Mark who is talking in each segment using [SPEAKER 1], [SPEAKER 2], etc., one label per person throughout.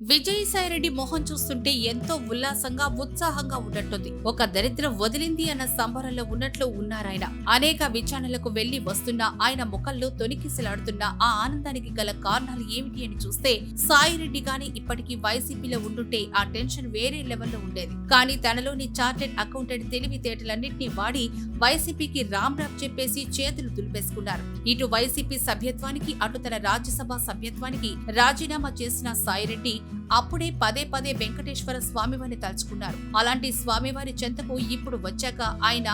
[SPEAKER 1] విజయసాయిరెడ్డి మొహం చూస్తుంటే ఎంతో ఉల్లాసంగా ఉత్సాహంగా ఉన్నట్టుంది. ఒక దరిద్రం వదిలింది అన్న సంబరంలో ఉన్నట్లు ఉన్నారాయన. అనేక విచారణలకు వెళ్లి వస్తున్న ఆయన ముఖంలో తొణికిసలాడుతున్న ఆ ఆనందానికి గల కారణాలు ఏమిటి అని చూస్తే, సాయిరెడ్డి గాని ఇప్పటికీ వైసీపీలో ఉండుంటే ఆ టెన్షన్ వేరే లెవెల్లో ఉండేది. కానీ తనలోని చార్టెడ్ అకౌంటెంట్ తెలివితేటలన్నింటినీ వాడి వైసీపీకి రామ్ చెప్పేసి చేతులు దులిపేసుకున్నారు. ఇటు వైసీపీ సభ్యత్వానికి, అటు తన రాజ్యసభ సభ్యత్వానికి రాజీనామా చేసిన సాయిరెడ్డి అప్పుడే పదే పదే వెంకటేశ్వర స్వామివారిని తలుచుకున్నారు. అలాంటి స్వామివారి చెంతకు ఇప్పుడు వచ్చాక ఆయన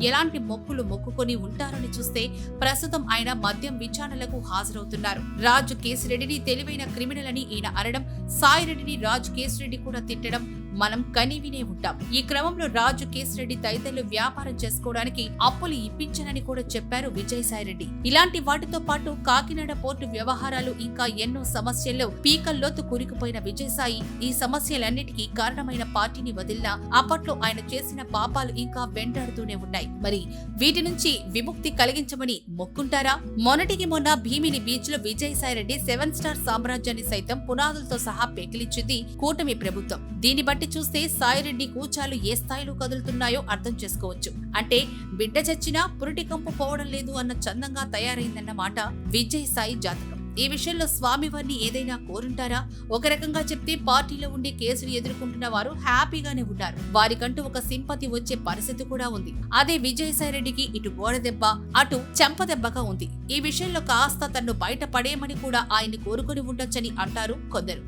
[SPEAKER 1] ఎలాంటి మొక్కులు మొక్కుకొని ఉంటారని చూస్తే, ప్రస్తుతం ఆయన మద్యం విచారణలకు హాజరవుతున్నారు. రాజు కేసిరెడ్డిని తెలివైన క్రిమినల్ అని ఈయన అనడం, సాయిరెడ్డిని రాజు కేసిరెడ్డి కూడా తిట్టడం మనం కనివినే ఉంటాం. ఈ క్రమంలో రాజు కేసిరెడ్డి తదితరులు వ్యాపారం చేసుకోవడానికి అప్పులు ఇప్పించనని కూడా చెప్పారు విజయసాయిరెడ్డి. ఇలాంటి వాటితో పాటు కాకినాడ పోర్టు వ్యవహారాలు, ఇంకా ఎన్నో సమస్యల్లో పీకల్లోతు కూరుకుపోయిన విజయసాయి ఈ సమస్యలన్నిటికీ కారణమైన పార్టీని వదిలినా అప్పట్లో ఆయన చేసిన పాపాలు ఇంకా వెంటాడుతూనే ఉన్నాయి. మరి వీటి నుంచి విముక్తి కలిగించమని మొక్కుంటారా? మొన్నటికి మొన్న భీమిలి బీచ్ లో విజయసాయిరెడ్డి 7 స్టార్ సామ్రాజ్యాన్ని సైతం పునాదులతో సహా పెకిలించింది కూటమి ప్రభుత్వం. దీన్ని బట్టి చూస్తే సాయిరెడ్డి కూచాలు ఏ స్థాయిలో కదులుతున్నాయో అర్థం చేసుకోవచ్చు. అంటే బిడ్డ చచ్చినా పురిటి కంపు పోవడం లేదు అన్న చందంగా తయారైందన్నమాట విజయసాయి జాతకం. ఈ విషయంలో స్వామివారిని ఏదైనా కోరుంటారా? ఒక రకంగా చెప్తే పార్టీలో ఉండే కేసులు ఎదుర్కొంటున్న వారు హ్యాపీగానే ఉన్నారు. వారికంటూ ఒక సింపతి వచ్చే పరిస్థితి కూడా ఉంది. అదే విజయసాయిరెడ్డికి ఇటు గోడ దెబ్బ, అటు చెంప దెబ్బగా ఉంది. ఈ విషయంలో కాస్త తన్ను బయట పడేయమని కూడా ఆయన్ని కోరుకొని ఉండొచ్చని అంటారు కొందరు.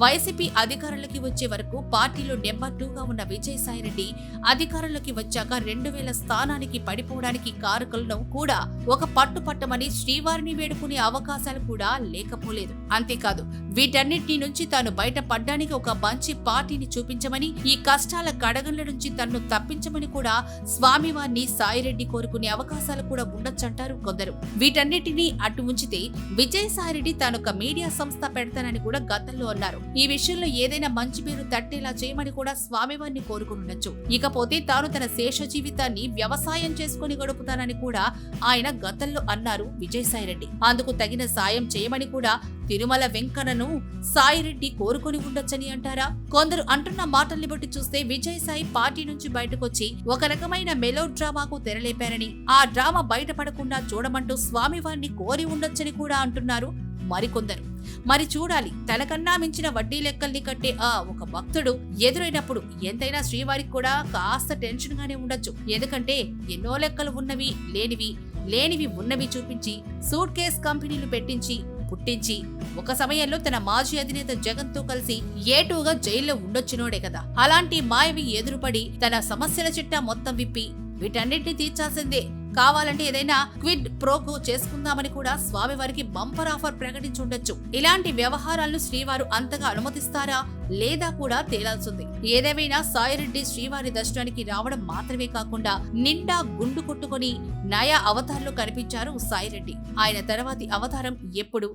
[SPEAKER 1] వైసీపీ అధికారంలోకి వచ్చే వరకు పార్టీలో నెంబర్ 2గా ఉన్న విజయసాయిరెడ్డి అధికారంలోకి వచ్చాక 2000 స్థానానికి పడిపోవడానికి కారకులను కూడా ఒక పట్టుపట్టమని శ్రీవారిని వేడుకునే అవకాశాలు కూడా లేకపోలేదు. అంతేకాదు, వీటన్నిటి నుంచి తాను బయటపడ్డానికి ఒక మంచి పార్టీని చూపించమని, ఈ కష్టాల కడగండ్ల నుంచి తన్ను తప్పించమని కూడా స్వామివారిని సాయిరెడ్డి కోరుకునే అవకాశాలు కూడా ఉండొచ్చంటారు కొందరు. వీటన్నిటినీ అటు ఉంచితే విజయసాయిరెడ్డి తానొక మీడియా సంస్థ పెడతానని కూడా గతంలో అన్నారు. ఈ విషయంలో ఏదైనా మంచి పేరు తట్టేలా చేయమని కూడా స్వామివారిని కోరుకునుండొచ్చు. ఇకపోతే తాను తన శేష జీవితాన్ని వ్యవసాయం చేసుకుని గడుపుతానని కూడా ఆయన గతంలో అన్నారు విజయసాయిరెడ్డి. అందుకు తగిన సాయం చేయమని కూడా తిరుమల వెంకన్నను సాయిరెడ్డి కోరుకొని ఉండొచ్చని అంటారా? కొందరు అంటున్న మాటల్ని బట్టి చూస్తే విజయసాయి పార్టీ నుంచి బయటకొచ్చి ఒక రకమైన మెలో డ్రామాకు తెరలేపారని, ఆ డ్రామా బయటపడకుండా చూడమంటూ స్వామివారిని కోరి ఉండొచ్చని కూడా అంటున్నారు మరికొందరు. మరి చూడాలి, తనకన్నా మించిన వడ్డీ లెక్కల్ని కట్టే ఆ ఒక భక్తుడు ఎదురైనప్పుడు ఎంతైనా శ్రీవారికి కూడా కాస్త టెన్షన్ గానే ఉండొచ్చు. ఎందుకంటే ఎన్నో లెక్కలు ఉన్నవి లేనివి ఉన్నవి చూపించి, సూట్ కేస్ కంపెనీలు పెట్టించి పుట్టించి, ఒక సమయంలో తన మాజీ అధినేత జగన్ తో కలిసి ఏటూగా జైల్లో ఉండొచ్చినోడే కదా. అలాంటి మాయవి ఎదురుపడి తన సమస్యల చిట్టా మొత్తం విప్పి వీటన్నిటిని తీర్చాల్సిందే, కావాలంటే ఏదైనా క్విడ్ ప్రోకో చేసుకుందామని కూడా స్వామివారికి బంపర్ ఆఫర్ ప్రకటించుండొచ్చు. ఇలాంటి వ్యవహారాలను శ్రీవారు అంతగా అనుమతిస్తారా లేదా కూడా తేలాల్సింది. ఏదేమైనా సాయిరెడ్డి శ్రీవారి దర్శనానికి రావడం మాత్రమే కాకుండా నిండా గుండు కొట్టుకుని నయా అవతారంలో కనిపించారు సాయిరెడ్డి. ఆయన తర్వాతి అవతారం ఎప్పుడు,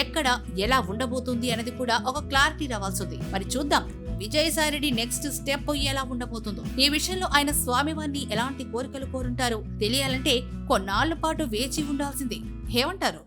[SPEAKER 1] ఎక్కడ, ఎలా ఉండబోతుంది అనేది కూడా ఒక క్లారిటీ రావాల్సింది. మరి చూద్దాం విజయసాయిరెడ్డి నెక్స్ట్ స్టెప్ ఎలా ఉండబోతుందో. ఈ విషయంలో ఆయన స్వామివారిని ఎలాంటి కోరికలు కోరుంటారో తెలియాలంటే కొన్నాళ్ల పాటు వేచి ఉండాల్సిందే. ఏమంటారు?